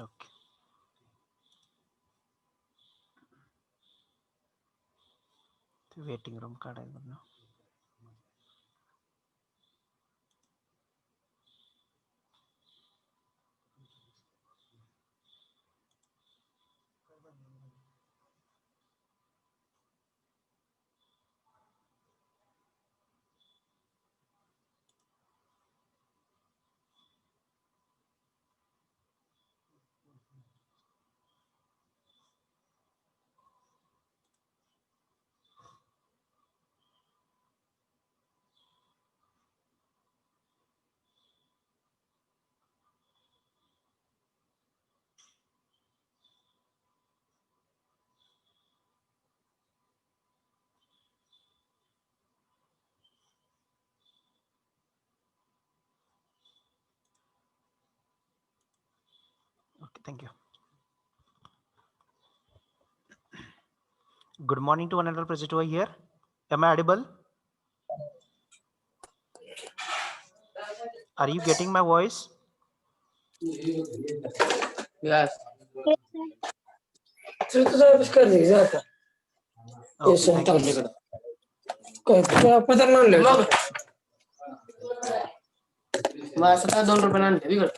Okay. Waiting room card. Okay, thank you. Good morning to one and all present over here. Am I audible? Are you getting my voice? Yes. Okay, thank you. Masa 2 रुपये आणले बिघड.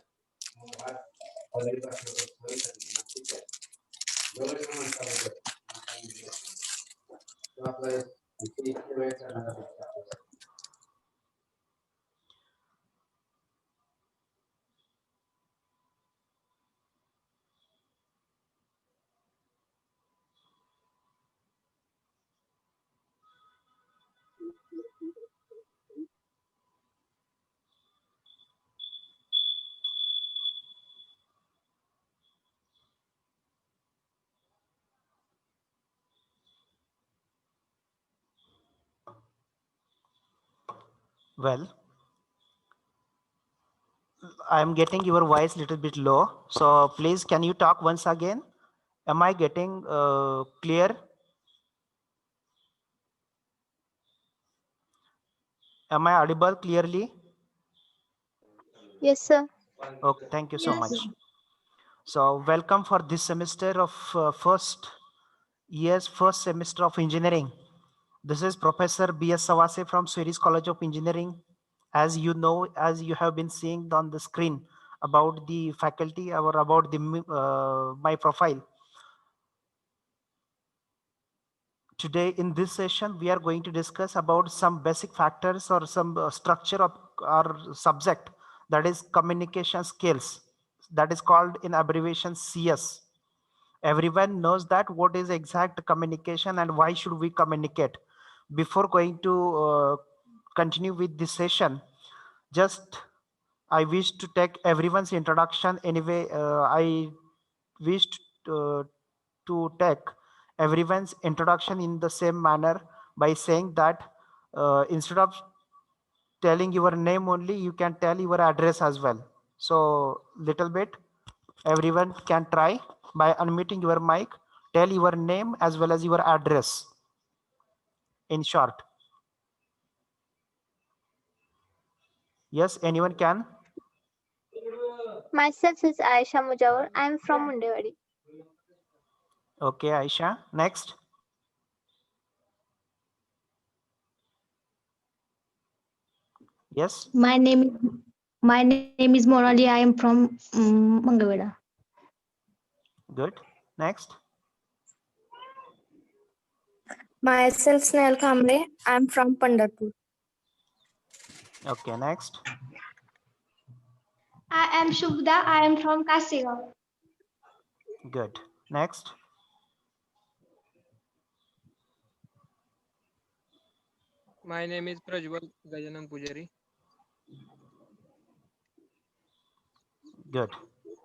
Well, I am getting your voice little bit low. So please, can you talk once again? Am I getting clear? Am I audible clearly? Yes, sir. Okay, thank you so much. So welcome for this semester of first semester of engineering. This is Professor B.S. Sawase from Swedish College of Engineering. As you know, as you have been seeing on the screen about the faculty or about the my profile. Today in this session, we are going to discuss about some basic factors or some structure of our subject, that is communication skills, that is called in abbreviation CS. Everyone knows that what is exact communication and why should we communicate. Before going to continue with this session, just I wish to take everyone's introduction. Anyway, I wished to take everyone's introduction in the same manner by saying that instead of telling your name only, you can tell your address as well. So little bit, everyone can try by unmuting your mic, tell your name as well as your address in short. Yes, anyone can? Myself is Aisha Mujawar. I am from Mundewadi. Okay, Aisha. Next. Yes. My name is Monali. I am from Mangaveda. Good. Next. Myself, Snehal Kamble. I'm from Pandharpur. Okay, next. I am Shubda. I am from Kasigaon. Good. Next. My name is Prajwal Gajanam Pujari. Good.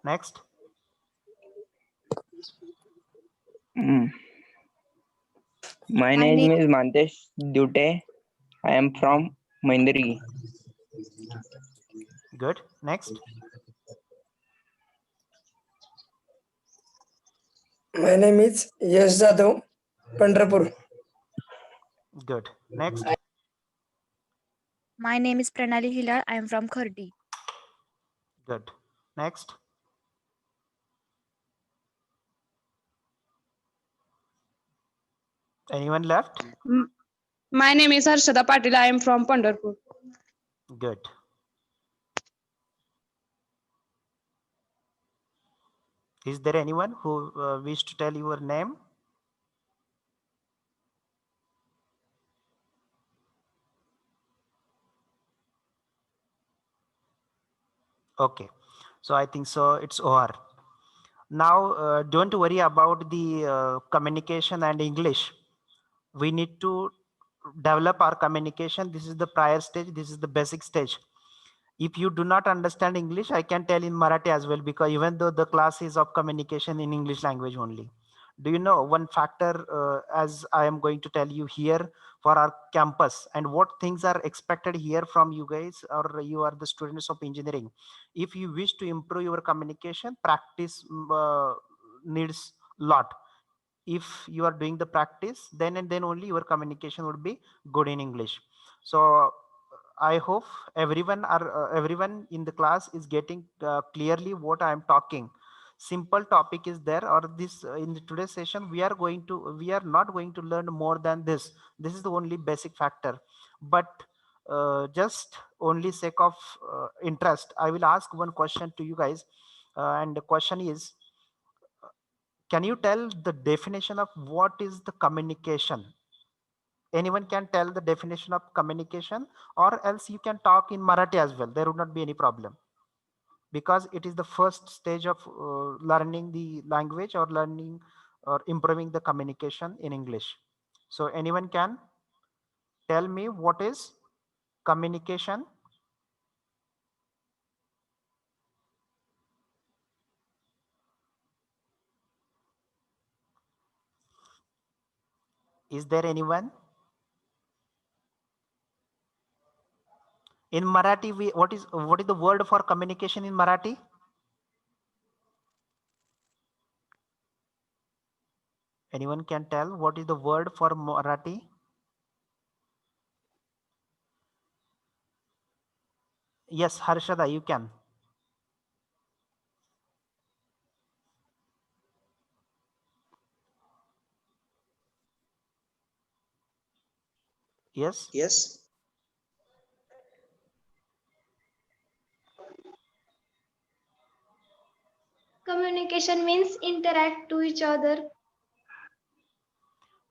Next. My name is Mantesh Dute. I am from Maindri. Good. Next. My name is Yash Jadhav, Pandharpur. Good. Next. My name is Pranali Hilal. I am from Khardi. Good. Next. Anyone left? My name is Harshada Patil. I am from Pandharpur. Good. Is there anyone who wish to tell your name? Okay, so I think so it's over. Now, don't worry about the communication and English. We need to develop our communication. This is the prior stage. This is the basic stage. If you do not understand English, I can tell in Marathi as well, because even though the class is of communication in English language only. Do you know one factor, as I am going to tell you here for our campus, and what things are expected here from you guys, or you are the students of engineering. If you wish to improve your communication, practice needs lot. If you are doing the practice, then and then only your communication would be good in English. So I hope everyone in the class is getting clearly what I am talking. Simple topic is there, or this in today's session we are not going to learn more than this. This is the only basic factor, but just only sake of interest, I will ask one question to you guys, and the question is, can you tell the definition of what is the communication? Anyone can tell the definition of communication, or else you can talk in Marathi as well. There would not be any problem, because it is the first stage of learning the language, or learning or improving the communication in English. So anyone can tell me what is communication? Is there anyone? In Marathi, what is the word for communication in Marathi? Anyone can tell what is the word for Marathi? Yes, Harshada, you can. Yes. Yes. Communication means interact to each other.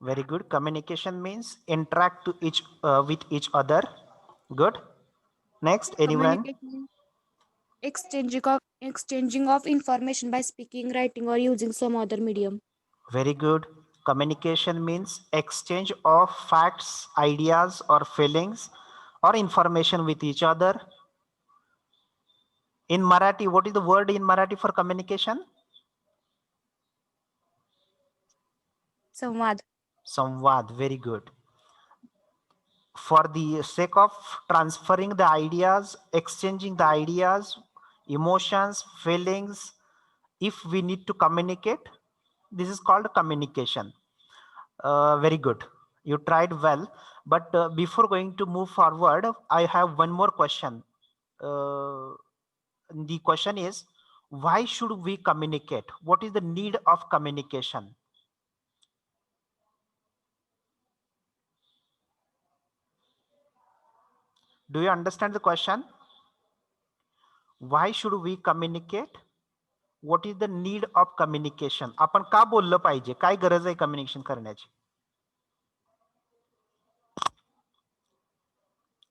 Very good. Communication means interact to with each other. Good. Next, anyone? Communication, exchanging of information by speaking, writing, or using some other medium. Very good. Communication means exchange of facts, ideas, or feelings, or information with each other. In Marathi, what is the word in Marathi for communication? Samvad. Samvad. Very good. For the sake of transferring the ideas, exchanging the ideas, emotions, feelings, if we need to communicate, this is called communication. Very good. You tried well. But before going to move forward, I have one more question. The question is, why should we communicate? What is the need of communication? Do you understand the question? Why should we communicate? What is the need of communication? आपण का बोललं पाहिजे? काय गरज आहे communication करण्याची?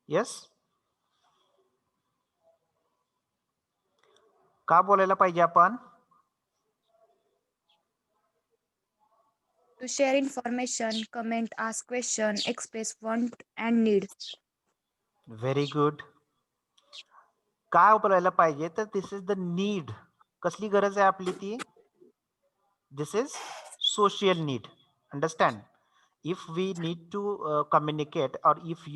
Yes? का बोलायला पाहिजे आपण? To share information, comment, ask question, express want and need. Very good. काय बोलायला पाहिजे तर this is the need. कसली गरज आहे आपली ती? This is social need. Understand? If we need to communicate, or if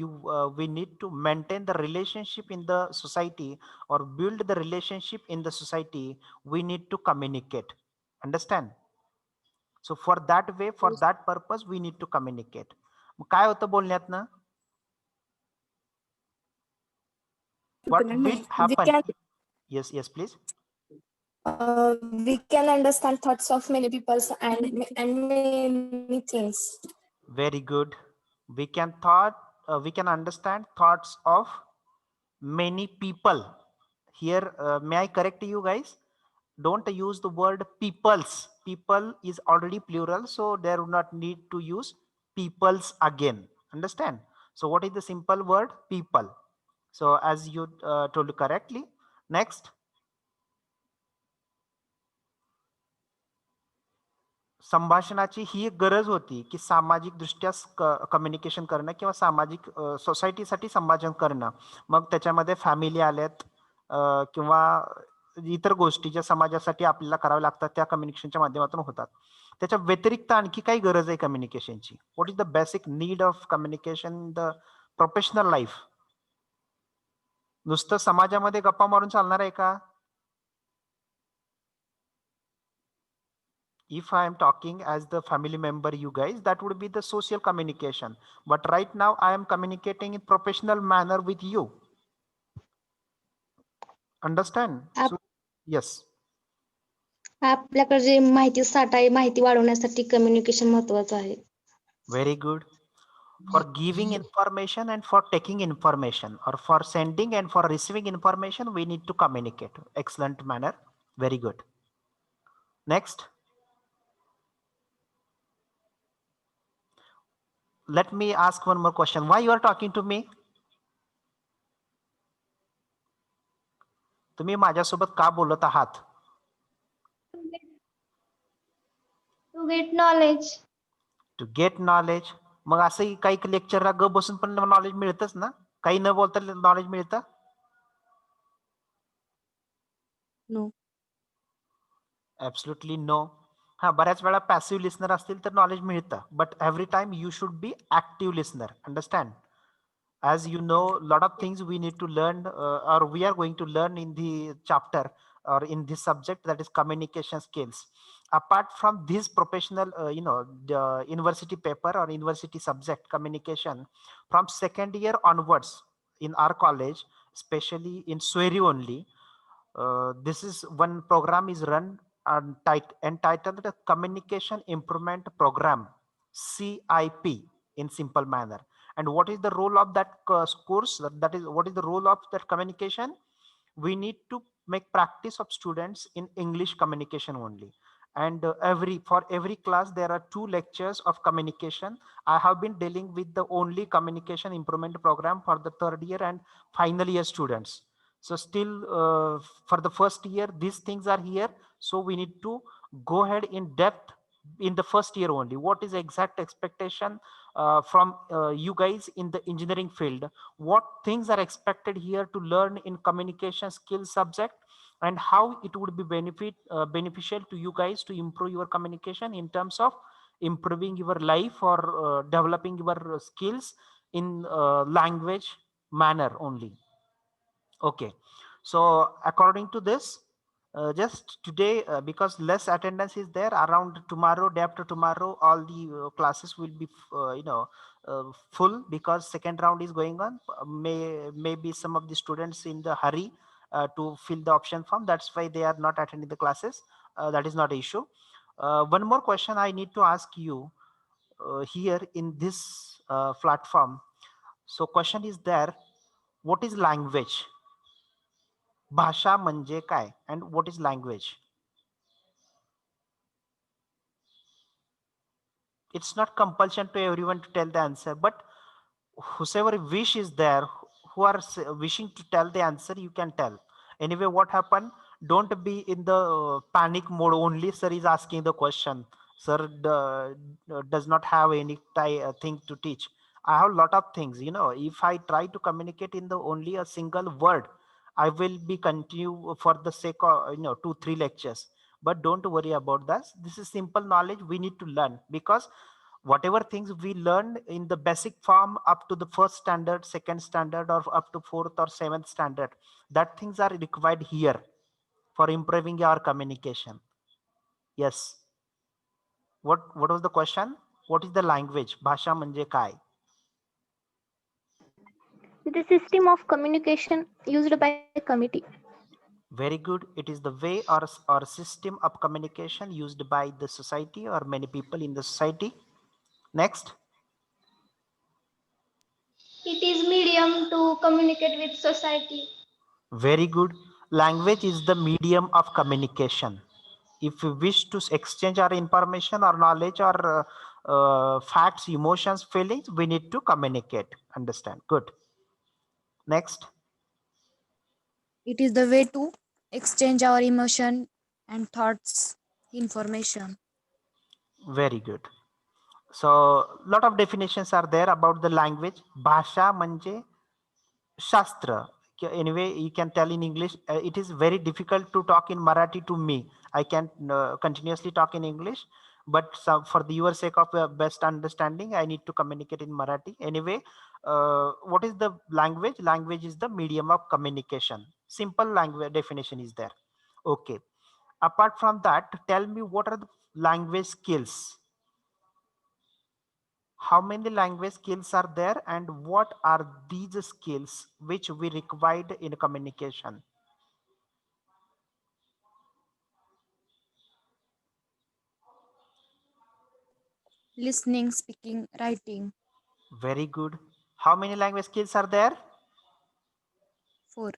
we need to maintain the relationship in the society, or build the relationship in the society, we need to communicate. Understand? So for that way, for that purpose, we need to communicate. काय होतं बोलण्यातनं? What will happen? Yes, please. We can understand thoughts of many people and many things. Very good. We can understand thoughts of many people. Here, may I correct you guys? Don't use the word peoples. People is already plural, so there would not need to use peoples again. Understand? So what is the simple word? People. So as you told correctly. Next. संभाषणाची ही एक गरज होती की सामाजिक दृष्ट्या communication करणं किंवा सामाजिक सोसायटीसाठी संभाषण करणं. मग त्याच्यामध्ये फॅमिली आल्यात किंवा इतर गोष्टी ज्या समाजासाठी आपल्याला कराव्या लागतात त्या कम्युनिकेशनच्या माध्यमातून होतात. त्याच्या व्यतिरिक्त आणखी काही गरज आहे कम्युनिकेशनची? What is the basic need of communication in the professional life? नुसतं समाजामध्ये गप्पा मारून चालणार आहे का? If I am talking as the family member, you guys, that would be the social communication. But right now I am communicating in professional manner with you. Understand? So, yes. आपल्याकडे जे माहिती साठा आहे, माहिती वाढवण्यासाठी कम्युनिकेशन महत्वाचं आहे. Very good. For giving information and for taking information, or for sending and for receiving information, we need to communicate. Excellent manner. Very good. Next. Let me ask one more question. Why you are talking to me? तुम्ही माझ्यासोबत का बोलत आहात? To get knowledge. To get knowledge. मग असं काही लेक्चरला ग बसून पण नॉलेज मिळतच ना? काही न बोलता नॉलेज मिळतं? No. Absolutely no. हा, बऱ्याच वेळा पॅसिव्ह लिस्नर असतील तर नॉलेज मिळतं, but every time you should be active listener. Understand? As you know, lot of things we need to learn or we are going to learn in the chapter or in this subject, that is communication skills. Apart from this professional the university paper or university subject communication, from second year onwards in our college, especially in Sweri only, this is one program is run entitled the Communication Improvement Program, CIP, in simple manner. And what is the role of that course? That is, what is the role of that communication? We need to make practice of students in English communication only. And for every class there are 2 lectures of communication. I have been dealing with the only communication improvement program for the 3rd year and final year students. So still for the first year these things are here, so we need to go ahead in depth in the first year only. What is exact expectation from you guys in the engineering field? What things are expected here to learn in communication skills subject, and how it would be beneficial to you guys to improve your communication in terms of improving your life or developing your skills in language manner only. Okay, so according to this, just today, because less attendance is there, around tomorrow, day after tomorrow, all the classes will be full, because second round is going on. Maybe some of the students in the hurry to fill the option form, that's why they are not attending the classes. That is not an issue. One more question I need to ask you here in this platform. So question is there, what is language? भाषा म्हणजे काय, and what is language? It's not compulsion to everyone to tell the answer, but whosoever wish is there, who are wishing to tell the answer, you can tell. Anyway, what happened? Don't be in the panic mode only. Sir is asking the question. Sir does not have any thing to teach. I have a lot of things. If I try to communicate in the only a single word, I will be continue for the sake of 2-3 lectures. But don't worry about that. This is simple knowledge we need to learn, because whatever things we learn in the basic form up to the 1st standard, 2nd standard, or up to 4th or 7th standard, that things are required here for improving your communication. Yes. What was the question? What is the language? Bhasha manje kai? The system of communication used by a committee. Very good. It is the way or system of communication used by the society or many people in the society. Next. It is medium to communicate with society. Very good. Language is the medium of communication. If we wish to exchange our information or knowledge or facts, emotions, feelings, we need to communicate. Understand? Good. Next. It is the way to exchange our emotion and thoughts, information. Very good. So lot of definitions are there about the language. Bhasha manje shastra. Anyway, you can tell in English. It is very difficult to talk in Marathi to me. I can continuously talk in English, but for your sake of best understanding, I need to communicate in Marathi. Anyway, what is the language? Language is the medium of communication. Simple language definition is there. Okay. Apart from that, tell me what are the language skills? How many language skills are there and what are these skills which we required in communication? Listening, speaking, writing. Very good. How many language skills are there? 4.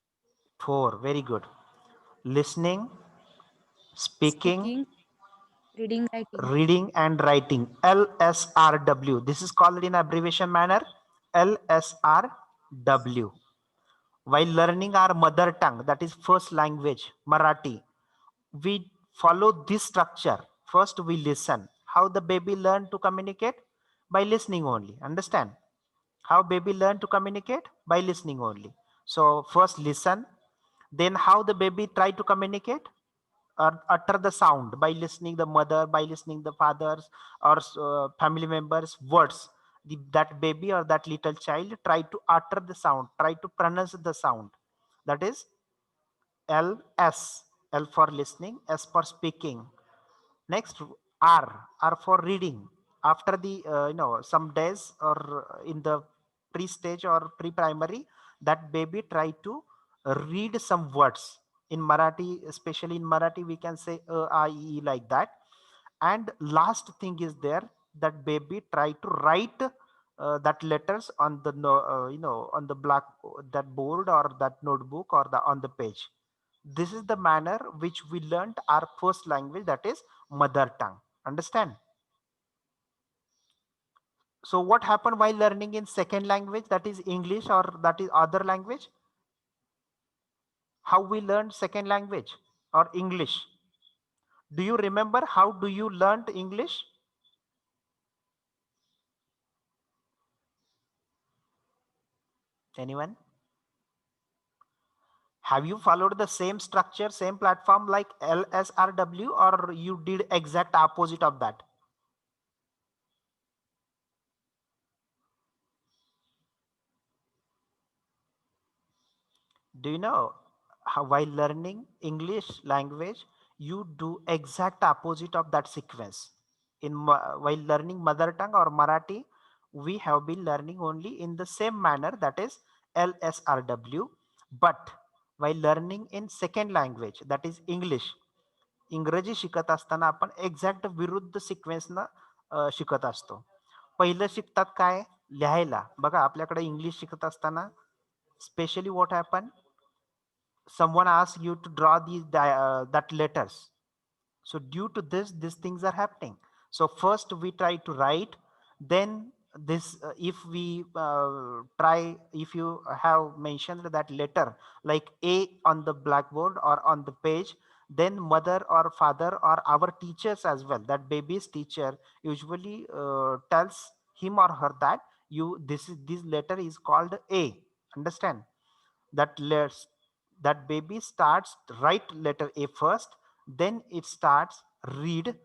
4. Very good. Listening, speaking, Reading, writing. reading and writing. LSRW. This is called in abbreviation manner LSRW. While learning our mother tongue, that is first language, Marathi, we follow this structure. First we listen. How the baby learn to communicate? By listening only. Understand? How baby learn to communicate? By listening only. So first listen. Then how the baby try to communicate? Or utter the sound by listening the mother, by listening the fathers or family members words. That baby or that little child try to utter the sound, try to pronounce the sound. That is LS. L for listening, S for speaking. Next, R for reading. After the some days or in the pre-stage or pre-primary, that baby try to read some words in Marathi. Especially in Marathi, we can say A, I, E like that. And last thing is there, that baby try to write that letters on the on the black, that board or that notebook or on the page. This is the manner which we learned our first language, that is mother tongue. Understand? So what happened while learning in second language, that is English or that is other language? How we learned second language or English? Do you remember how do you learned English? Anyone? Have you followed the same structure, same platform like LSRW, or you did exact opposite of that? Do you know how while learning English language, you do exact opposite of that sequence? While learning mother tongue or Marathi, we have been learning only in the same manner, that is LSRW. But while learning in second language, that is English, इंग्रजी शिकत असताना आपण exact विरुद्ध सिक्वेन्सनं शिकत असतो. पहिलं शिकतात काय? लिहायला. बघा आपल्याकडे इंग्लिश शिकत असताना specially what happen, someone asks you to draw these that letters. So due to this, these things are happening. So first we try to write, then this if we try, if you have mentioned that letter like A on the blackboard or on the page, then mother or father or our teachers as well, that baby's teacher usually tells him or her that this letter is called A. Understand? That baby starts write letter A first, then it starts read.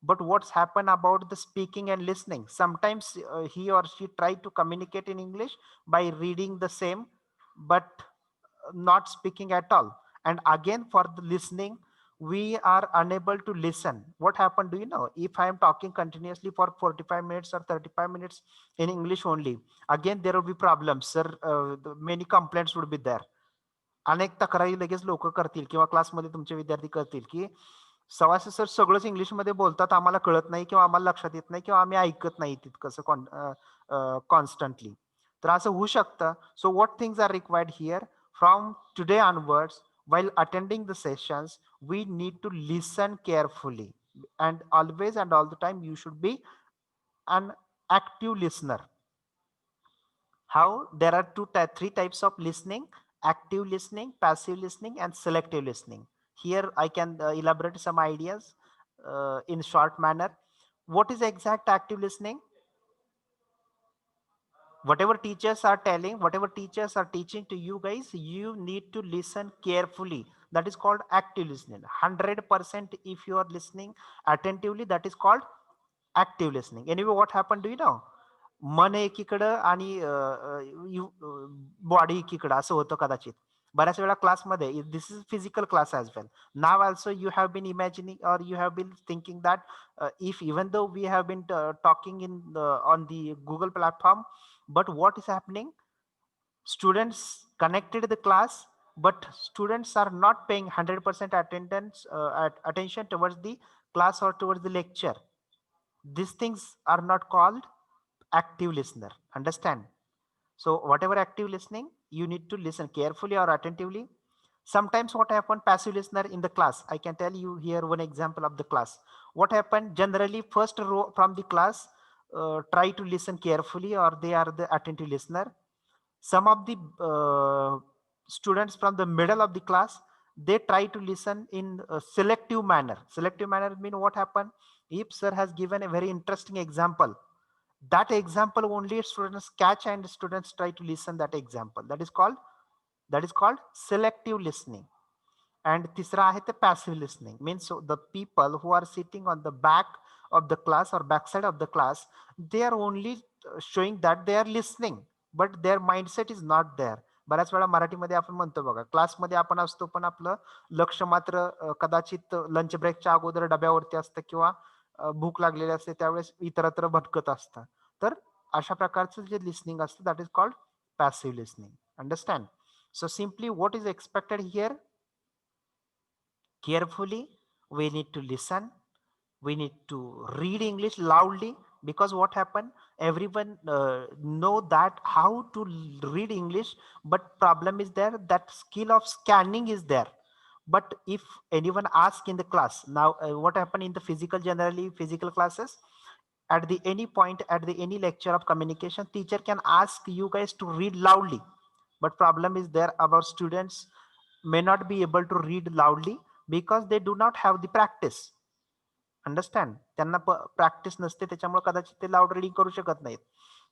But what's happened about the speaking and listening? Sometimes he or she try to communicate in English by reading the same, but not speaking at all. And again for the listening, we are unable to listen. What happened? Do you know? If I am talking continuously for 45 minutes or 35 minutes in English only, again there will be problems, sir. Many complaints would be there. अनेक तक्रारी लगेच लोक करतील किंवा क्लासमध्ये तुमचे विद्यार्थी करतील की सवासे सर सगळंच इंग्लिशमध्ये बोलतात, आम्हाला कळत नाही किंवा आम्हाला लक्षात येत नाही किंवा आम्ही ऐकत नाही तितकंसं कॉन्स्टंटली. तर असं होऊ शकतं. So what things are required here from today onwards while attending the sessions we need to listen carefully and always and all the time you should be an active listener. How? There are three types of listening: active listening, passive listening, and selective listening. Here I can elaborate some ideas in short manner. What is exact active listening? Whatever teachers are telling, whatever teachers are teaching to you guys, you need to listen carefully. That is called active listening. 100% if you are listening attentively, that is called active listening. Anyway, what happened, do you know? मन एकीकडं आणि body एकीकडं असं होतं कदाचित बऱ्याच वेळा क्लासमध्ये. This is physical class as well. Now also you have been imagining or you have been thinking that if even though we have been talking on the Google platform, but what is happening? Students connected the class, but students are not paying 100% attendance attention towards the class or towards the lecture. These things are not called active listener. Understand? So whatever active listening, you need to listen carefully or attentively. Sometimes what happened, passive listener in the class, I can tell you here one example of the class. What happened, generally first row from the class try to listen carefully, or they are the attentive listener. Some of the students from the middle of the class, they try to listen in a selective manner. Selective manner mean what happened, if sir has given a very interesting example, that example only students catch and students try to listen that example. That is called selective listening. And tisra आहे the passive listening. Means so the people who are sitting on the back of the class or backside of the class, they are only showing that they are listening, but their mindset is not there. बऱ्याच वेळा मराठीमध्ये आपण म्हणतो बघा, क्लासमध्ये आपण असतो पण आपलं लक्ष मात्र कदाचित लंच ब्रेकच्या अगोदर डब्यावरती असतं किंवा भूक लागलेली असते त्यावेळेस इतरत्र भटकत असतं. तर अशा प्रकारचं जे लिस्निंग असतं that is called passive listening. Understand? So simply what is expected here, carefully we need to listen, we need to read English loudly, because what happened, everyone know that how to read English, but problem is there, that skill of scanning is there. But if anyone asks in the class now, what happened in the physical, generally physical classes, at the any point, at the any lecture of communication, teacher can ask you guys to read loudly, but problem is there, our students may not be able to read loudly because they do not have the practice. Understand? त्यांना practice नसते, त्याच्यामुळे कदाचित ते loud reading करू शकत नाहीत,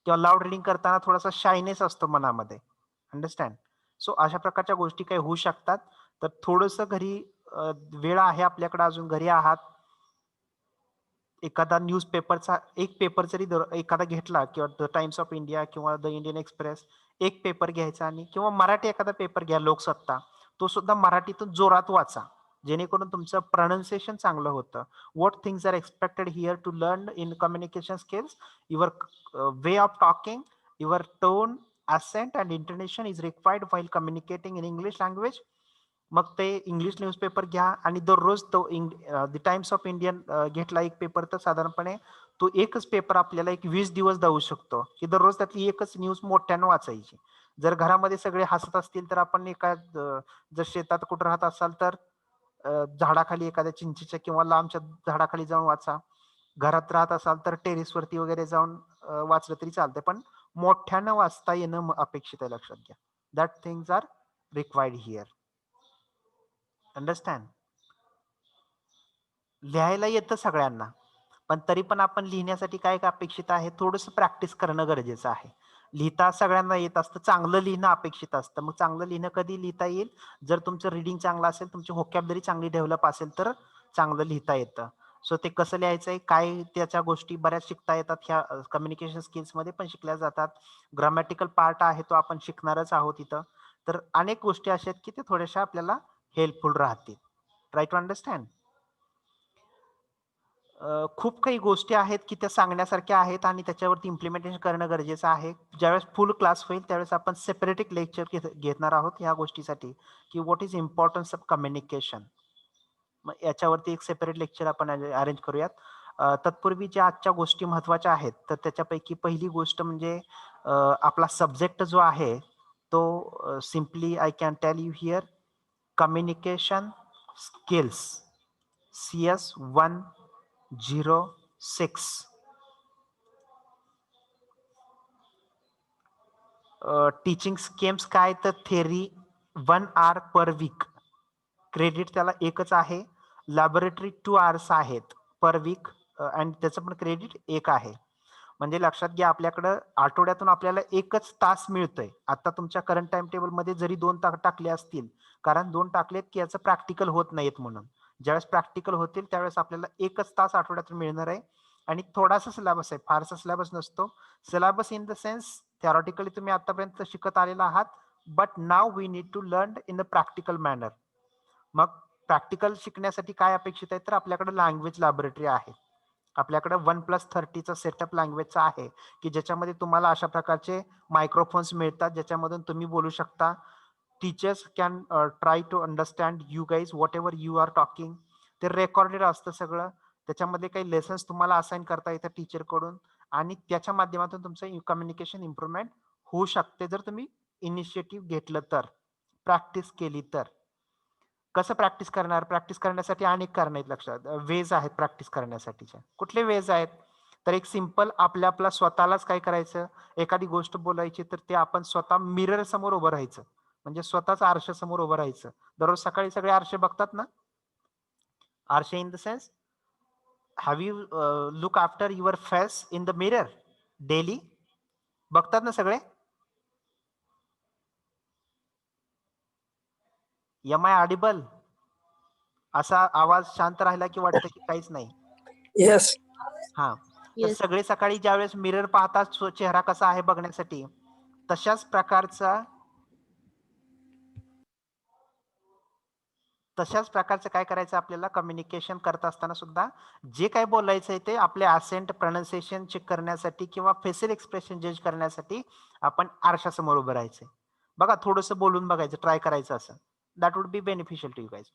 किंवा loud reading करताना थोडासा शायनेस असतो मनामध्ये. अंडरस्टँड? सो अशा प्रकारच्या गोष्टी काही होऊ शकतात. तर थोडंसं घरी वेळ आहे आपल्याकडे, अजून घरी आहात, एखादा न्यूजपेपरचा एक पेपर जरी एखादा घेतला, किंवा द टाइम्स ऑफ इंडिया किंवा द इंडियन एक्सप्रेस, एक पेपर घ्यायचा, आणि किंवा मराठी एखादा पेपर घ्या, लोकसत्ता, तो सुद्धा मराठीतून जोरात वाचा, जेणेकरून तुमचं प्रोनाउन्सिएशन चांगलं होतं. What things are expected here to learn in communication skills, your way of talking, your tone, accent and intonation is required while communicating in English language. मग ते इंग्लिश न्यूजपेपर घ्या आणि दररोज तो द टाइम्स ऑफ इंडियन घेतला एक paper, तर साधारणपणे तो एकच पेपर आपल्याला 20 दिवस जाऊ शकतो, की दररोज त्यातली एकच न्यूज मोठ्यानं वाचायची. जर घरामध्ये सगळे हसत असतील तर आपण जर शेतात कुठं राहत असाल तर झाडाखाली एखाद्या चिंचेच्या किंवा लांबच्या झाडाखाली जाऊन वाचा. घरात राहत असाल तर टेरेसवरती वगैरे जाऊन वाचलं तरी चालतंय, पण मोठ्यानं वाचता येणं अपेक्षित आहे, लक्षात घ्या. That things are required here. Understand? लिहायला येतं सगळ्यांना, पण तरी पण आपण लिहिण्यासाठी काय अपेक्षित आहे, थोडंसं प्रॅक्टिस करणं गरजेचं आहे. लिहिता सगळ्यांना येत असतं, चांगलं लिहिणं अपेक्षित असतं. मग चांगलं लिहिणं कधी लिहिता येईल, जर तुमचं रिडिंग चांगलं असेल, तुमची व्होकॅब्युलरी चांगली डेव्हलप असेल, तर चांगलं लिहिता येतं. सो ते कसं लिहायचंय, काय त्याच्या गोष्टी बऱ्याच शिकता येतात, ह्या कम्युनिकेशन स्किल्समध्ये पण शिकल्या जातात. ग्रामॅटिकल पार्ट आहे तो आपण शिकणारच आहोत इथं. तर अनेक गोष्टी अशा आहेत की ते थोड्याशा आपल्याला हेल्पफुल राहतील. Try to understand. खूप काही गोष्टी आहेत की त्या सांगण्यासारख्या आहेत आणि त्याच्यावरती इम्प्लिमेंटेशन करणं गरजेचं आहे. ज्यावेळेस फुल क्लास होईल त्यावेळेस आपण सेपरेट एक लेक्चर घेणार आहोत ह्या गोष्टीसाठी, की what is importance of communication. मग याच्यावरती एक सेपरेट लेक्चर आपण अरेंज करूयात. तत्पूर्वी ज्या आजच्या गोष्टी महत्वाच्या आहेत, तर त्याच्यापैकी पहिली गोष्ट म्हणजे आपला सब्जेक्ट जो आहे तो simply I can tell you here communication skills CS 106. Teaching schemes काय तर theory 1 hour per week. Credit त्याला एकच आहे. लॅबोरेटरी 2 hours आहेत पर वीक आणि त्याचं पण क्रेडिट 1 आहे. म्हणजे लक्षात घ्या आपल्याकडं आठवड्यातून आपल्याला एकच तास मिळतोय. आता तुमच्या करंट टाइम टेबल मध्ये जरी 2 तास टाकले असतील, कारण 2 टाकलेत की याचं प्रॅक्टिकल होत नाहीत म्हणून. ज्यावेळेस प्रॅक्टिकल होतील त्यावेळेस आपल्याला एकच तास आठवड्यातून मिळणार आहे आणि थोडासा सिलेबस आहे, फारसा सिलेबस नसतो. Syllabus in the sense theoretically तुम्ही आतापर्यंत शिकत आलेला आहात, but now we need to learn in the practical manner. मग प्रॅक्टिकल शिकण्यासाठी काय अपेक्षित आहे तर आपल्याकडे लँग्वेज लॅबोरेटरी आहे. आपल्याकडे 1+30चा सेटअप लँग्वेजचा आहे की ज्याच्यामध्ये तुम्हाला अशा प्रकारचे मायक्रोफोन्स मिळतात ज्याच्यामधून तुम्ही बोलू शकता. Teachers can try to understand you guys whatever you are talking. ते रेकॉर्डेड असतं सगळं. त्याच्यामध्ये काही लेसन्स तुम्हाला असाइन करता येतं टीचरकडून आणि त्याच्या माध्यमातून तुमचं कम्युनिकेशन इम्प्रूव्हमेंट होऊ शकते जर तुम्ही इनिशिएटिव्ह घेतलं तर, प्रॅक्टिस केली तर. कसं प्रॅक्टिस करणार? प्रॅक्टिस करण्यासाठी अनेक कारण आहेत लक्षात, वेज आहेत प्रॅक्टिस करण्यासाठीच्या. कुठले वेज आहेत तर एक सिंपल आपल्या स्वतःलाच काय करायचं, एखादी गोष्ट बोलायची तर ते आपण स्वतः मिरर समोर उभं राहायचं, म्हणजे स्वतःच आरशासमोर उभं राहायचं. दररोज सकाळी सगळे आरसे बघतात ना. आरसे in the sense have you look after your face in the mirror daily? बघतात ना सगळे? Am I audible? असा आवाज शांत राहिला की वाटतं की काहीच नाही? Yes. हा, तर सगळे सकाळी ज्यावेळेस मिरर पाहतात चेहरा कसा आहे बघण्यासाठी, तशाच प्रकारचं काय करायचं आपल्याला कम्युनिकेशन करत असताना सुद्धा जे काय बोलायचं आहे ते आपले ॲसेंट प्रोनाउन्सिएशन चेक करण्यासाठी किंवा फेशियल एक्सप्रेशन जज करण्यासाठी आपण आरशासमोर उभं राहायचंय. बघा थोडंसं बोलून बघायचं, ट्राय करायचं असं. That would be beneficial to you guys.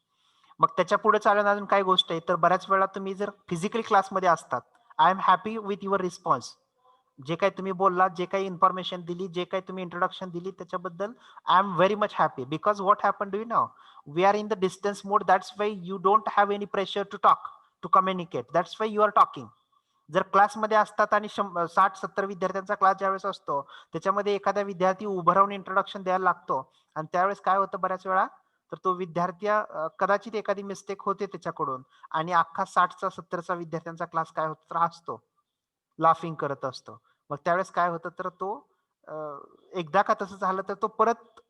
मग त्याच्या पुढे चालून अजून काय गोष्ट आहे तर बऱ्याच वेळा तुम्ही जर फिजिकली क्लासमध्ये असतात, I am happy with your response. जे काही तुम्ही बोललात, जे काही इन्फॉर्मेशन दिली, जे काही तुम्ही इंट्रोडक्शन दिली त्याच्याबद्दल I am very much happy. Because what happen do you know, we are in the distance mode, that's why you don't have any pressure to talk, to communicate, that's why you are talking. जर क्लासमध्ये असतात आणि 60-70 विद्यार्थ्यांचा class ज्यावेळेस असतो त्याच्यामध्ये एखादा विद्यार्थी उभं राहून इंट्रोडक्शन द्यायला लागतो आणि त्यावेळेस काय होतं बऱ्याच वेळा तर तो विद्यार्थी कदाचित एखादी मिस्टेक होते त्याच्याकडून आणि अख्खा 60-70 विद्यार्थ्यांचा क्लास काय होतो तर हसतो, लाफिंग करत असतो. मग त्यावेळेस काय होतं तर तो एकदा का तसं झालं तर तो परत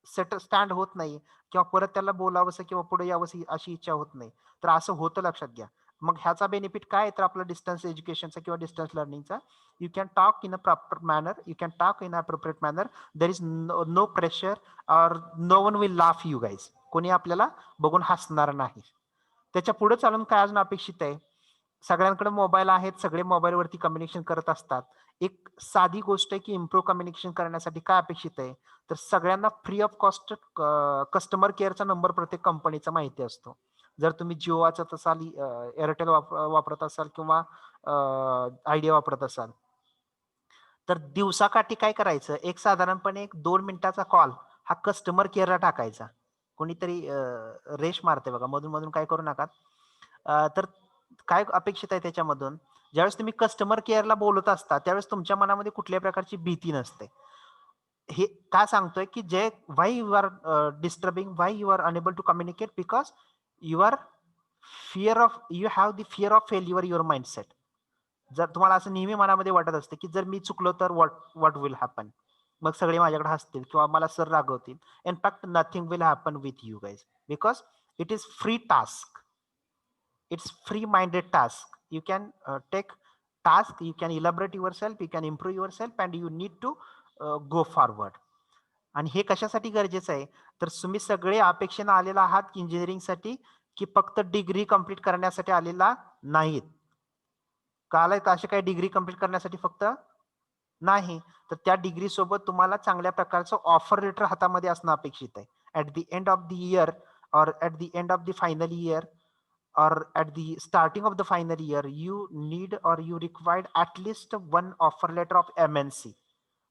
स्टँड होत नाही किंवा परत त्याला बोलावंसं किंवा पुढे यावंसं अशी इच्छा होत नाही. तर असं होतं, लक्षात घ्या. मग ह्याचा बेनिफिट काय तर आपला डिस्टन्स एज्युकेशनचा किंवा डिस्टन्स लर्निंगचा, you can talk in a proper manner, you can talk in a appropriate manner, there is no pressure और no one will laugh you guys. कोणी आपल्याला बघून हसणार नाही. त्याच्या पुढे चालून काय अजून अपेक्षित आहे, सगळ्यांकडे मोबाईल आहेत, सगळे मोबाईलवरती कम्युनिकेशन करत असतात. एक साधी गोष्ट आहे की इम्प्रूव्ह कम्युनिकेशन करण्यासाठी काय अपेक्षित आहे तर सगळ्यांना फ्री ऑफ कॉस्ट कस्टमर केअरचा नंबर प्रत्येक कंपनीचा माहिती असतो. जर तुम्ही जिओचा असाल, एअरटेल वापरत असाल किंवा आयडिया वापरत असाल तर दिवसाकाठी काय करायचं, एक साधारणपणे 2 मिनिटाचा कॉल हा कस्टमर केअरला टाकायचा. कोणीतरी रेश मारते बघा, मधून मधून काय करू नका. तर काय अपेक्षित आहे त्याच्यामधून, ज्यावेळेस तुम्ही कस्टमर केअरला बोलत असता त्यावेळेस तुमच्या मनामध्ये कुठल्याही प्रकारची भीती नसते. हे काय सांगतोय की जे why you are disturbing, why you are unable to communicate, because you are you have the fear of failure your mindset. जर तुम्हाला असं नेहमी मनामध्ये वाटत असते की जर मी चुकलो तर व्हॉट विल हॅपन, मग सगळे माझ्याकडे हसतील किंवा मला सर रागवतील. In fact nothing will happen with you guys, because it is free task, it's free-minded task. You can take task, you can elaborate yourself, you can improve yourself, and you need to go forward. आणि हे कशासाठी गरजेचं आहे तर तुम्ही सगळे अपेक्षेने आलेला आहात इंजिनिअरिंगसाठी की फक्त डिग्री कंप्लीट करण्यासाठी आलेला नाहीत. काल असे काही डिग्री कंप्लीट करण्यासाठी फक्त नाही, तर त्या डिग्री सोबत तुम्हाला चांगल्या प्रकारचं ऑफर लेटर हातामध्ये असणं अपेक्षित आहे. At the end of the year और at the end of the final year or at the starting of the final year, you need or you required at least one offer letter of MNC.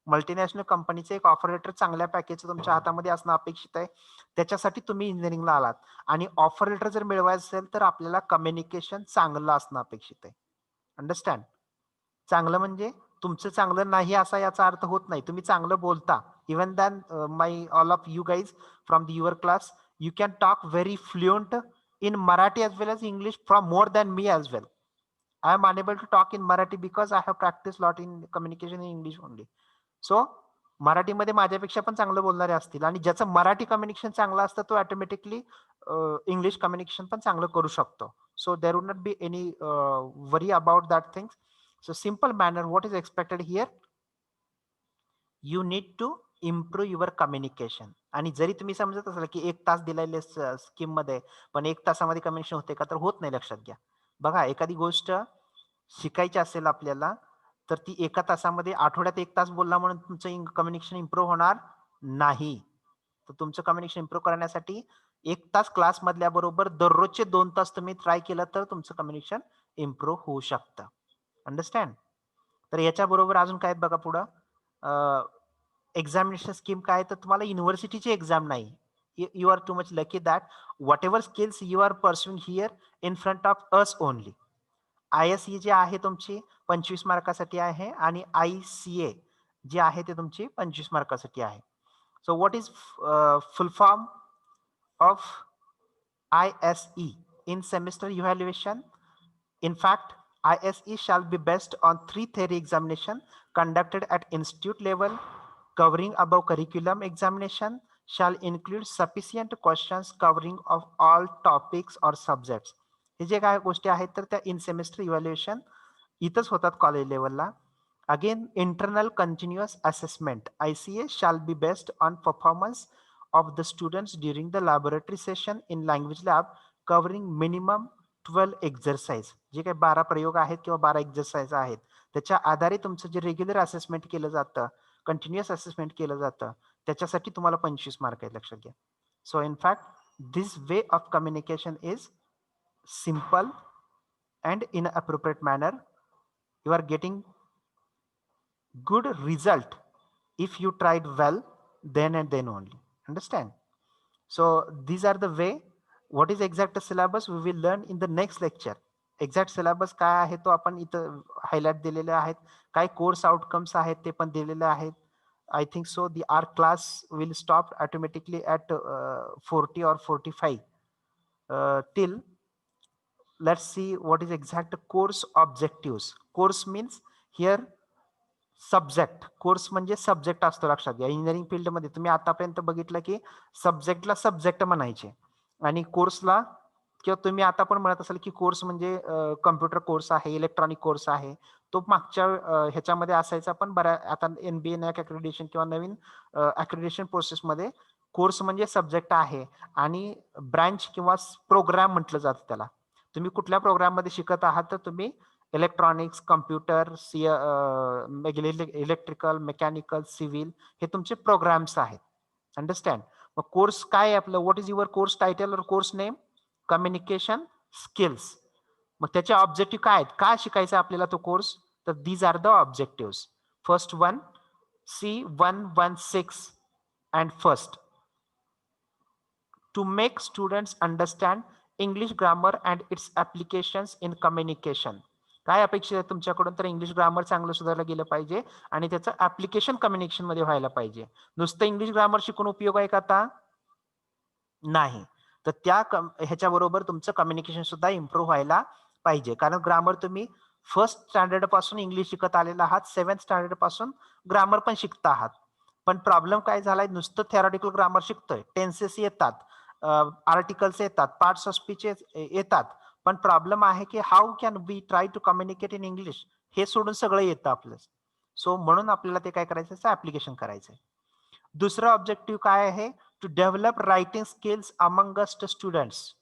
Multinational कंपनीचे एक offer letter चांगल्या पॅकेजचं तुमच्या हातामध्ये असणं अपेक्षित आहे. त्याच्यासाठी तुम्ही इंजिनिअरिंगला आलात आणि ऑफर लेटर जर मिळवायचं असेल तर आपल्याला कम्युनिकेशन चांगलं असणं अपेक्षित आहे. अंडरस्टँड? चांगलं म्हणजे तुमचं चांगलं नाही असा याचा अर्थ होत नाही. तुम्ही चांगलं बोलता. Even than my all of you guys from the your class, you can talk very fluent in Marathi as well as English from more than me as well. I am unable to talk in Marathi because I have practiced lot in communication in English only. So मराठीमध्ये माझ्यापेक्षा पण चांगलं बोलणारे असतील आणि ज्याचं Marathi communication चांगलं असतं तो ऑटोमॅटिकली इंग्लिश कम्युनिकेशन पण चांगलं करू शकतो. So there would not be any worry about that things. So simple manner what is expected here, you need to improve your communication. आणि जरी तुम्ही समजत असाल की 1 तास दिलेले स्कीम मध्ये पण 1 तासामध्ये कम्युनिकेशन होते का, तर होत नाही. लक्षात घ्या. बघा, एखादी गोष्ट शिकायची असेल आपल्याला तर ती 1 तासामध्ये आठवड्यात 1 तास बोलला म्हणून तुमचं कम्युनिकेशन इम्प्रूव्ह होणार नाही. तर तुमचं कम्युनिकेशन इम्प्रूव्ह करण्यासाठी 1 तास क्लास मधल्या बरोबर दररोजचे 2 तास तुम्ही ट्राय केलं तर तुमचं कम्युनिकेशन इम्प्रूव्ह होऊ शकतं. अंडरस्टँड? तर याच्या बरोबर अजून काय बघा पुढं एक्झामिनेशन स्कीम काय, तर तुम्हाला युनिव्हर्सिटीची एक्झाम नाही. You are too much lucky that whatever skills you are pursuing here in front of us only. ISE जी आहे तुमची 25 मार्कासाठी आहे आणि ICA जी आहे ते तुमची 25 मार्कासाठी आहे. So what is full form of ISE? In semester evaluation. In fact, ISE shall be based on 3 theory examination conducted at institute level, covering above curriculum examination, shall include sufficient questions covering of all topics or subjects. हे जे काय गोष्टी आहेत तर त्या इन semester evaluation इथंच होतात college लेवलला. Again internal continuous assessment ICA shall be based on performance of the students during the laboratory session in language lab, covering minimum 12 exercise. जे काही 12 प्रयोग आहेत किंवा 12 एक्झरसाइज आहेत त्याच्या आधारे तुमचं जे रेग्युलर असेसमेंट केलं जातं, कंटिन्युअस असेसमेंट केलं जातं, त्याच्यासाठी तुम्हाला 25 मार्क आहेत. लक्षात घ्या. So in fact this way of communication is simple and in appropriate manner. You are getting good result if you tried well then and then only. Understand? So these are the way. What is exact syllabus we will learn in the next lecture. Exact syllabus काय आहे तो आपण इथं highlight दिलेले आहेत. काय course outcomes आहेत ते पण दिलेले आहेत. I think so the our class will stop automatically at 40 or 45 till let's see what is exact course objectives. Course means here subject. Course म्हणजे सब्जेक्ट असतो. लक्षात घ्या. इंजिनिअरिंग फील्ड मध्ये तुम्ही आतापर्यंत बघितलं की सब्जेक्टला सब्जेक्ट म्हणायचे आणि कोर्सला, किंवा तुम्ही आता पण म्हणत असाल की कोर्स म्हणजे कम्प्युटर कोर्स आहे, इलेक्ट्रॉनिक कोर्स आहे, तो मागच्या ह्याच्यामध्ये असायचा. पण आता NBA नॅक अक्रेडिटेशन किंवा नवीन अक्रेडिटेशन प्रोसेसमध्ये कोर्स म्हणजे सब्जेक्ट आहे आणि ब्रांच किंवा प्रोग्राम म्हटलं जातं त्याला. तुम्ही कुठल्या प्रोग्राम मध्ये शिकत आहात तर तुम्ही electronics, computer, electrical, mechanical, civil हे तुमचे प्रोग्राम्स आहेत. अंडरस्टँड? मग कोर्स काय आपलं, what is your course title और कोर्स नेम? Communication skills. मग त्याचे ऑब्जेक्टिव्ह काय आहेत, काय शिकायचं आपल्याला तो कोर्स? तर these are the objective. First one C116 and first to make students understand English grammar and its applications in communication. काय अपेक्षित आहे तुमच्याकडून? तर इंग्लिश ग्रामर चांगलं सुधारलं गेलं पाहिजे आणि त्याचं ऍप्लिकेशन कम्युनिकेशन मध्ये व्हायला पाहिजे. नुसतं इंग्लिश ग्रामर शिकून उपयोग आहे का आता? नाही. तर त्या ह्याच्या बरोबर तुमचं कम्युनिकेशन सुद्धा इम्प्रूव्ह व्हायला पाहिजे. कारण ग्रामर तुम्ही फर्स्ट स्टँडर्ड पासून इंग्लिश शिकत आलेला आहात, 7th स्टँडर्ड पासून ग्रामर पण शिकता आहात. पण प्रॉब्लेम काय झालाय, नुसतं थेरॉटिकल ग्रामर शिकतोय, टेन्सेस येतात, आर्टिकल्स येतात, पार्ट्स ऑफ स्पीच येतात, पण प्रॉब्लेम आहे की how can we try to communicate in English, हे सोडून सगळं येतं आपलं. सो म्हणून आपल्याला ते काय करायचं, ऍप्लिकेशन करायचंय. दुसरं ऑब्जेक्टिव्ह काय आहे? To develop writing skills amongst students.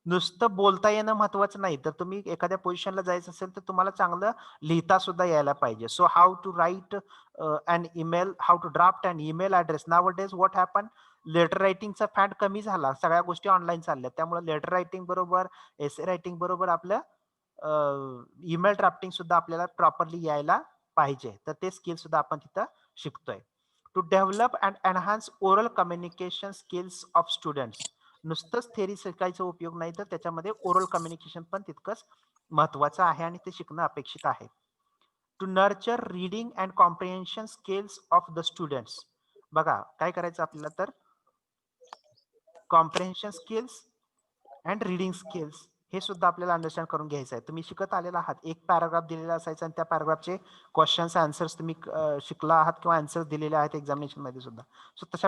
नुसतं बोलता येणं महत्वाचं नाही, तर तुम्ही एखाद्या पोझिशनला जायचं असेल तर तुम्हाला चांगलं लिहिता सुद्धा यायला पाहिजे. So how to write an email, how to draft an email address. Nowadays what happen, letter रायटिंगचा फॅट कमी झाला, सगळ्या गोष्टी ऑनलाईन चालल्या, त्यामुळे लेटर रायटिंग बरोबर, एसे रायटिंग बरोबर आपलं ईमेल ड्राफ्टिंग सुद्धा आपल्याला प्रॉपरली यायला पाहिजे. तर ते स्किल सुद्धा आपण तिथं शिकतोय. To develop and enhance oral communication skills of students. नुसतंच थेरी शिकायचा उपयोग नाही, तर त्याच्यामध्ये ओरल कम्युनिकेशन पण तितकंच महत्वाचं आहे आणि ते शिकणं अपेक्षित आहे. To nurture reading and comprehension skills of the students. बघा काय करायचं आपल्याला, तर comprehension skills and reading skills हे सुद्धा आपल्याला अंडरस्टँड करून घ्यायचं आहे. तुम्ही शिकत आलेला आहात, एक पॅराग्राफ दिलेला असायचा आणि त्या पॅराग्राफचे क्वेश्चन्स आन्सर्स तुम्ही शिकला आहात किंवा आन्सर्स दिलेले आहेत एक्झामिनेशन मध्ये सुद्धा. सो तशा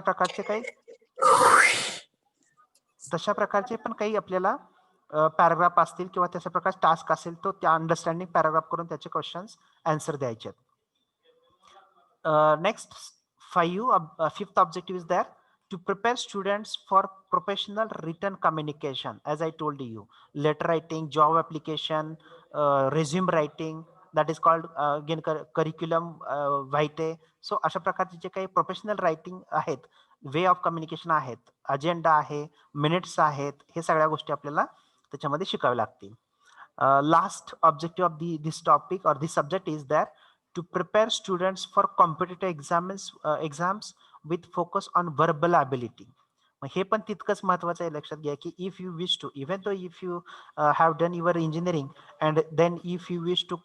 प्रकारचे पण काही आपल्याला पॅराग्राफ असतील किंवा तशा प्रकारचे टास्क असेल, तो त्या अंडरस्टँडिंग पॅराग्राफ करून त्याचे क्वेश्चन्स आन्सर द्यायचे. Next fifth objective is there to prepare students for professional written communication. As I told you, letter writing, job application, resume writing, that is called again curriculum vitae. So अशा प्रकारचे जे काही professional writing आहेत, way of communication आहेत, agenda आहे, minutes आहेत, हे सगळ्या गोष्टी आपल्याला त्याच्यामध्ये शिकाव्या लागतील. Last objective of this topic और this subject is that to prepare students for competitive exams with focus on verbal ability. हे पण तितकंच महत्वाचं आहे. लक्षात घ्या की if you wish to, even though if you have done your engineering and then if you wish to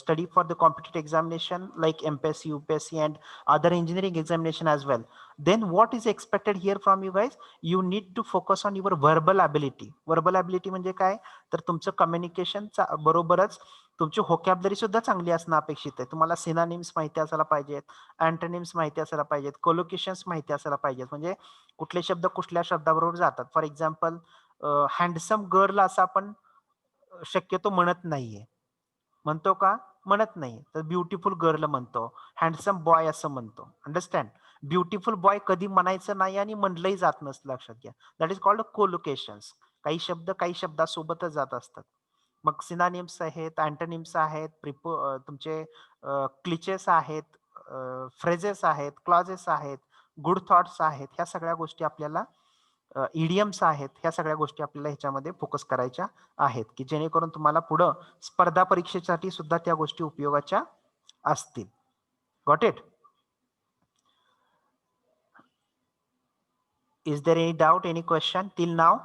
study for the competitive examination like MPSC, UPSC and other engineering examination as well, then what is expected here from you guys? You need to focus on your verbal ability. Verbal ability म्हणजे काय, तर तुमचं communication बरोबरच तुमची vocabulary सुद्धा चांगली असणं अपेक्षित आहे. तुम्हाला सिनोनिम्स माहिती असायला पाहिजेत, अँटोनिम्स माहिती असायला पाहिजेत, कोलोकेशन्स माहिती असायला पाहिजेत, म्हणजे कुठले शब्द कुठल्या शब्दाबरोबर जातात. फॉर एक्झाम्पल हँडसम गर्ल असं आपण शक्यतो म्हणत नाहीये. म्हणतो का? म्हणत नाही. तर ब्युटिफुल गर्ल म्हणतो, हँडसम बॉय असं म्हणतो. अंडरस्टँड? ब्युटिफुल बॉय कधी म्हणायचं नाही आणि म्हणलंही जात नसतं. लक्षात घ्या. That is called collocations. काही शब्द काही शब्दासोबतच जात असतात. मग सिनोनिम्स आहेत, अँटोनिम्स आहेत, तुमचे क्लिचेस आहेत, फ्रेजेस आहेत, क्लॉजेस आहेत, गुड थॉट्स आहेत, ह्या सगळ्या गोष्टी आपल्याला, इडियम्स आहेत, ह्या सगळ्या गोष्टी आपल्याला ह्याच्यामध्ये फोकस करायच्या आहेत की जेणेकरून तुम्हाला पुढं स्पर्धा परीक्षेसाठी सुद्धा त्या गोष्टी उपयोगाच्या असतील. Got it? Is there any doubt, any question till now?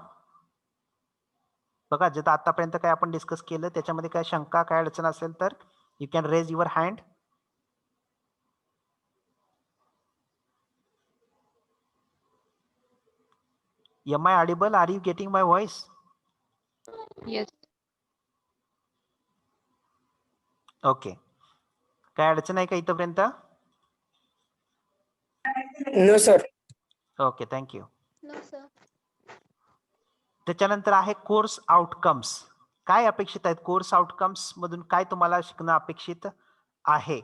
बघा, जर आतापर्यंत काय आपण डिस्कस केलं त्याच्यामध्ये काय शंका, काय अडचण असेल तर you can raise your hand. Am I audible? Are you getting my voice? Yes. Okay. काय अडचण आहे का इथपर्यंत? No, sir. Okay, thank you. No, sir. त्याच्यानंतर आहे कोर्स आउटकम्स. काय अपेक्षित आहेत कोर्स आउटकम्स मधून? काय तुम्हाला शिकणं अपेक्षित आहे?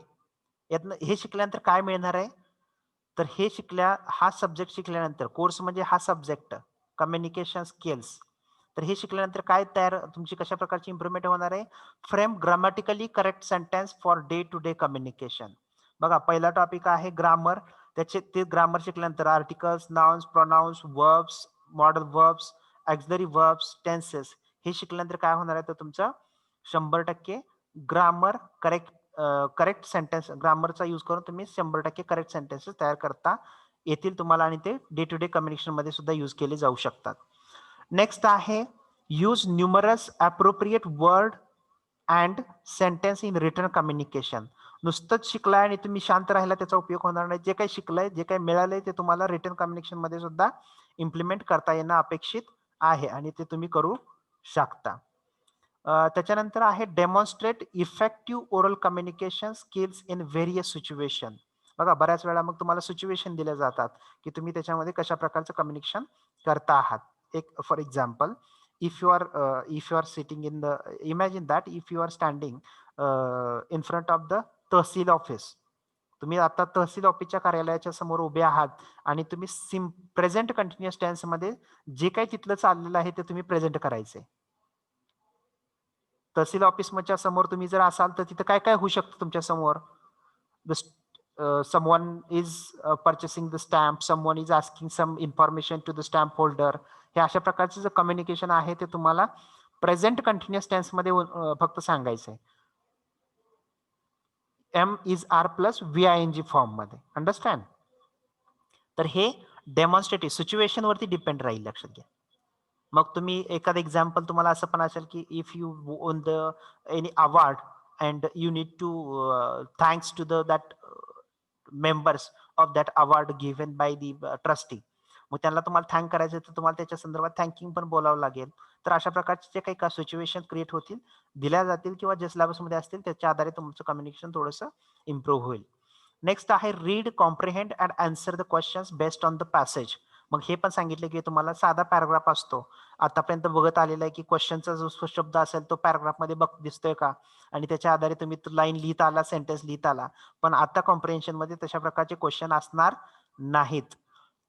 यातनं हे शिकल्यानंतर काय मिळणार आहे? तर हे हा सब्जेक्ट शिकल्यानंतर, कोर्स म्हणजे हा सब्जेक्ट कम्युनिकेशन स्किल्स, तर हे शिकल्यानंतर काय तुमची कशा प्रकारची इम्प्रुव्हमेंट होणार आहे? Frame grammatically correct sentence for day to day communication. बघा, पहिला टॉपिक आहे ग्रामर. ते ग्रामर शिकल्यानंतर articles, nouns, pronouns, verbs, modal verbs, auxiliary verbs, tenses हे शिकल्यानंतर काय होणार आहे? तर तुमचं 100% ग्रामर करेक्ट सेंटेन्स, ग्रामरचा यूज करून तुम्ही 100% करेक्ट सेंटेन्सेस तयार करता येतील तुम्हाला आणि ते डे टू डे कम्युनिकेशन मध्ये सुद्धा यूज केले जाऊ शकतात. नेक्स्ट आहे use numerous appropriate word and sentence in written communication. नुसतंच शिकलाय आणि तुम्ही शांत राहिला त्याचा उपयोग होणार नाही. जे काही शिकलाय, जे काही मिळालंय ते तुम्हाला रिटन कम्युनिकेशन मध्ये सुद्धा इम्प्लिमेंट करता येणं अपेक्षित आहे आणि ते तुम्ही करू शकता. त्याच्यानंतर आहे demonstrate effective oral communication skills in various situation. बघा, बऱ्याच वेळा मग तुम्हाला सिच्युएशन दिल्या जातात की तुम्ही त्याच्यामध्ये कशा प्रकारचं कम्युनिकेशन करता आहात. एक for example, if you are sitting in the, imagine that if you are standing in front of the tehsil office. तुम्ही आता तहसील ऑफिसच्या कार्यालयाच्या समोर उभे आहात आणि तुम्ही प्रेझेंट कंटिन्युअस टेन्स मध्ये जे काही तिथलं चाललेलं आहे ते तुम्ही प्रेझेंट करायचे. तहसील ऑफिसच्या समोर तुम्ही जर असाल तर तिथे काय काय होऊ शकतं तुमच्या समोर? someone is purchasing the stamp, someone is asking some information to the stamp holder. हे अशा प्रकारचे जे कम्युनिकेशन आहे ते तुम्हाला प्रेझेंट कंटिन्युअस टेन्स मध्ये फक्त सांगायचंय. Am is are plus VING form मध्ये. अंडरस्टँड. तर हे डेमॉन्स्ट्रेटिव्ह सिच्युएशन वरती डिपेंड राहील, लक्षात घ्या. मग तुम्ही एखादं एक्झाम्पल तुम्हाला असं पण असेल की if you won the any award and you need to thanks to the that members of that award given by the trustee. मग त्यांना तुम्हाला थँक करायचं तर तुम्हाला त्याच्या संदर्भात थँकिंग पण बोलावं लागेल. तर अशा प्रकारचे जे काही का सिच्युएशन क्रिएट होतील, दिल्या जातील किंवा जे सिलेबसमध्ये असतील त्याच्या आधारे तुमचं कम्युनिकेशन थोडंसं इम्प्रूव्ह होईल. नेक्स्ट आहे read, comprehend and answer the questions based on the passage. मग हे पण सांगितलं की तुम्हाला साधा पॅराग्राफ असतो. आतापर्यंत बघत आलेला आहे की क्वेश्चनचा जो शब्द असेल तो पॅराग्राफ मध्ये दिसतोय का, आणि त्याच्या आधारे तुम्ही लाईन लिहित आला, सेंटेन्स लिहित आला. पण आता कॉम्प्रिहेन्शन मध्ये तशा प्रकारचे क्वेश्चन असणार नाहीत.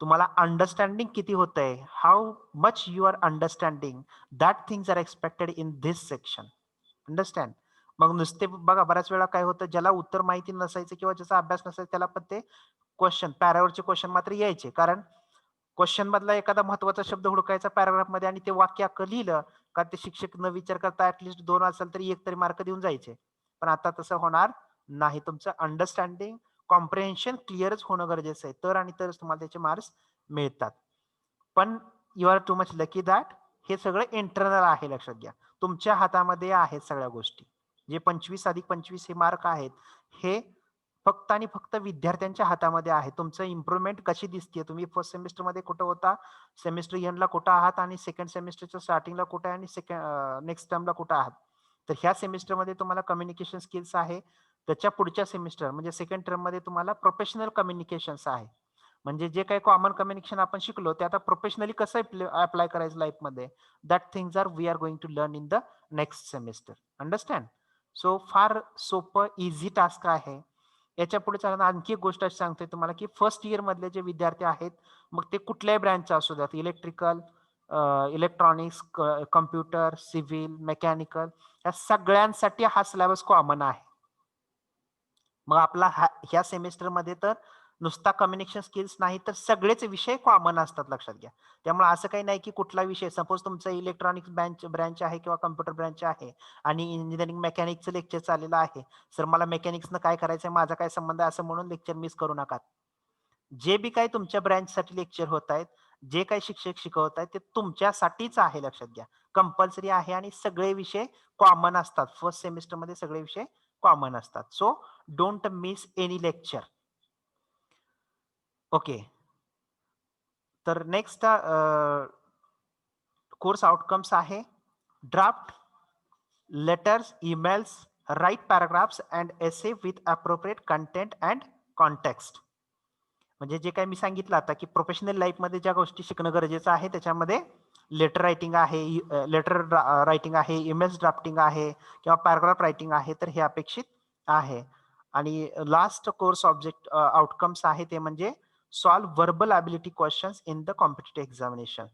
तुम्हाला अंडरस्टँडिंग किती होत आहे, how much you are understanding, that things are expected in this section. Understand. मग नुसते बघा, बऱ्याच वेळा काय होतं, ज्याला उत्तर माहिती नसायचं किंवा ज्याचा अभ्यास नसायचा त्याला पण ते क्वेश्चन, पॅरावरचे क्वेश्चन मात्र यायचे. कारण क्वेश्चन मधला एखादा महत्वाचा शब्द हुडकायचा पॅराग्राफ मध्ये आणि ते वाक्य अख्खं लिहिलं का ते शिक्षक न विचार करता ऍटलिस्ट 2 असेल तरी 1 तरी मार्क देऊन जायचे. पण आता तसं होणार नाही. तुमचं अंडरस्टँडिंग, कॉम्प्रिहेन्शन क्लिअरच होणं गरजेचं आहे, तर आणि तरच तुम्हाला त्याचे मार्क्स मिळतात. पण you are too much lucky that हे सगळं इंटरनल आहे, लक्षात घ्या. तुमच्या हातामध्ये आहेत सगळ्या गोष्टी. जे 25+25 हे मार्क आहेत हे फक्त आणि फक्त विद्यार्थ्यांच्या हातामध्ये आहे. तुमचं इम्प्रुव्हमेंट कशी दिसते, तुम्ही फर्स्ट सेमिस्टर मध्ये कुठं होता, सेमिस्टर एंडला कुठं आहात, आणि सेकंड सेमिस्टरच्या स्टार्टिंगला कुठं आहे, आणि नेक्स्ट टर्मला कुठं आहात. तर ह्या सेमिस्टरमध्ये तुम्हाला कम्युनिकेशन स्किल्स आहे. त्याच्या पुढच्या सेमिस्टर म्हणजे सेकंड टर्म मध्ये तुम्हाला प्रोफेशनल कम्युनिकेशन्स आहे. म्हणजे जे काही कॉमन कम्युनिकेशन आपण शिकलो ते आता प्रोफेशनली कसं अप्लाय करायचं लाईफमध्ये, that things are we are going to learn in the next semester. Understand. So फार सोपं इझी टास्क आहे. याच्या पुढे चालून आणखी एक गोष्ट अशी सांगतोय तुम्हाला की फर्स्ट इयर मधले जे विद्यार्थी आहेत, मग ते कुठल्याही ब्रँचचे असू द्यात, electrical, electronics, computer, civil, mechanical, या सगळ्यांसाठी हा सिलेबस कॉमन आहे. मग आपला ह्या सेमिस्टर मध्ये तर नुसता कम्युनिकेशन स्किल्स नाही तर सगळेच विषय कॉमन असतात, लक्षात घ्या. त्यामुळे असं काही नाही की कुठला विषय, सपोज तुमचा इलेक्ट्रॉनिक्स ब्रँच आहे किंवा कम्प्युटर ब्रँच आहे आणि इंजिनिअरिंग मेकॅनिक्सचं लेक्चर चाललेलं आहे, सर मला मेकॅनिक्सनं काय करायचंय, माझा काय संबंध आहे, असं म्हणून लेक्चर मिस करू नका. जे बी काही तुमच्या ब्रँचसाठी लेक्चर होत आहेत, जे काही शिक्षक शिकवत आहेत ते तुमच्यासाठीच आहे, लक्षात घ्या. कंपल्सरी आहे आणि सगळे विषय कॉमन असतात. फर्स्ट सेमिस्टर मध्ये सगळे विषय कॉमन असतात. So don't miss any lecture. Okay. तर नेक्स्ट कोर्स आउटकम्स आहे draft letters, emails, write paragraphs and essay with appropriate content and context. म्हणजे जे काही मी सांगितलं आता की प्रोफेशनल लाईफमध्ये ज्या गोष्टी शिकणं गरजेचं आहे त्याच्यामध्ये लेटर रायटिंग आहे, ईमेल्स ड्राफ्टिंग आहे किंवा पॅराग्राफ रायटिंग आहे, तर हे अपेक्षित आहे. आणि लास्ट कोर्स ऑब्जेक्ट आउटकम्स आहे ते म्हणजे solve verbal ability questions in the competitive examination.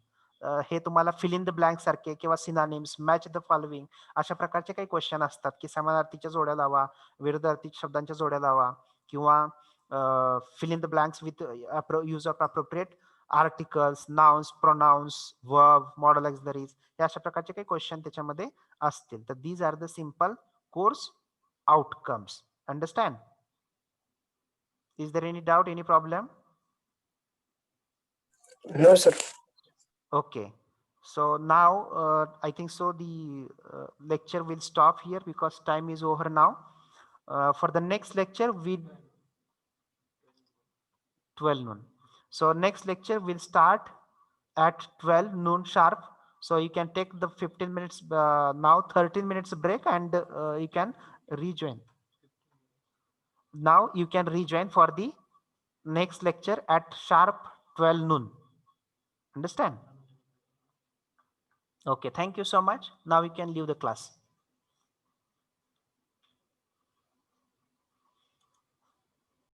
हे तुम्हाला फिल इन द ब्लँक सारखे किंवा सिनोनिम्स, मॅच द फॉलोइंग अशा प्रकारचे काही क्वेश्चन असतात की समानार्थीच्या जोड्या लावा, विरुद्धार्थी शब्दांच्या जोड्या लावा, किंवा fill in the blanks with use of appropriate articles, nouns, pronouns, verb, modal auxiliaries, या अशा प्रकारचे काही क्वेश्चन त्याच्यामध्ये असतील. तर these are the simple course outcomes. Understand? Is there any doubt, any problem? No, sir. Okay. So now I think so the lecture will stop here because time is over now. For the next lecture we 12 noon. So next lecture will start at 12 noon sharp. So you can take the 15 minutes now 13 minutes break and you can rejoin. Now you can rejoin for the next lecture at sharp 12 noon. Understand? Okay, thank you so much. Now you can leave the class.